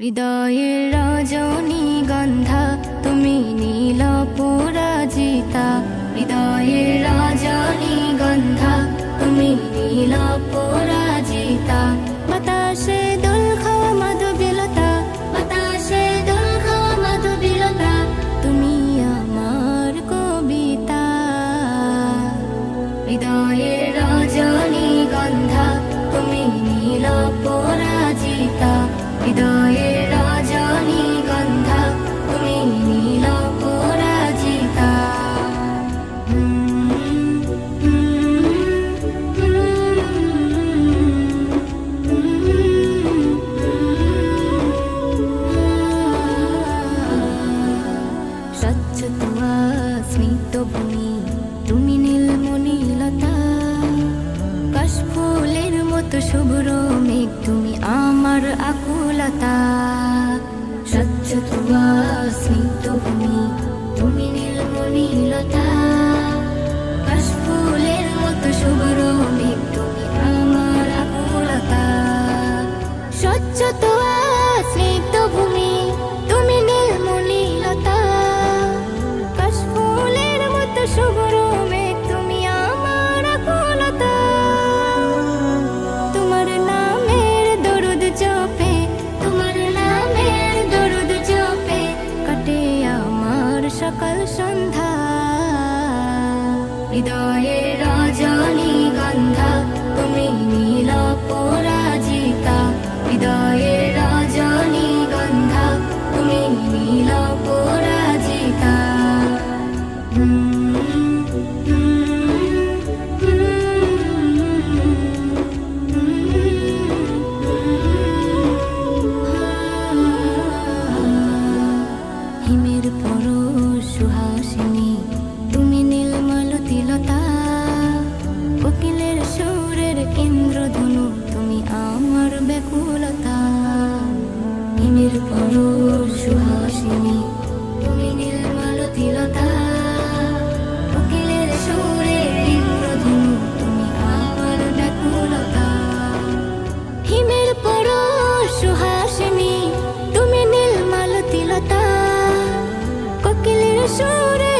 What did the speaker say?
হৃদয়ের রজনীগন্ধা তুমি নীল পরাজিতা, হৃদয়ের রজনীগন্ধা তুমি নীল পরাজিতা। বাতাসে দোল খাওয়া মাধবীলতা, বাতাসে দোল খাওয়া মাধবীলতা, তুমি আমার কবিতা। হৃদয়ের রজনীগন্ধা তুমি নীল পরাজিতা, হৃদয়ের রজনীগন্ধা তুমি নীল পরাজিতা। স্বচ্ছ তুয়া স্মিত ভূমি তুমি নীলমণিলতা, কাশফুলের মতো শুভ্র মেঘ তুমি আমার আকুলতা। স্বচ্ছ তুয়া স্মিত ভূমি তুমি নীলমণিলতা, কাশফুলের মতো শুভ্র মেঘ তুমি আমার আকুলতা। স্বচ্ছ তুয়া স্নিগ্ধ ভূমি তুমি নীলমণিলতা, কাশফুলের মতো শুভ্র মেঘ তুমি আমার আকুলতা। তোমার নামের দরুদ জপে, তোমার নামের দরুদ জপে কাটে আমার সকাল সন্ধ্যা। হৃদয়ের রজনীগন্ধা তুমি নীল পরাজিতা, হৃদয়ের রজনীগন্ধা তুমি নীল পরাজিতা। হিমের পরশ সুহাসিনী তুমি নীলমালতিলতা, কোকিলের সুরের ইন্দ্রধনু তুমি আমার ব্যাকুলতা। হিমের পরশ সুহাসিনী তুমি নীলমালতিলতা, কোকিলের সুরের ইন্দ্রধনু তুমি আমার ব্যাকুলতা। হিমের পরশ সুহাসিনী তুমি নীলমালতিলতা, কোকিলের সুরে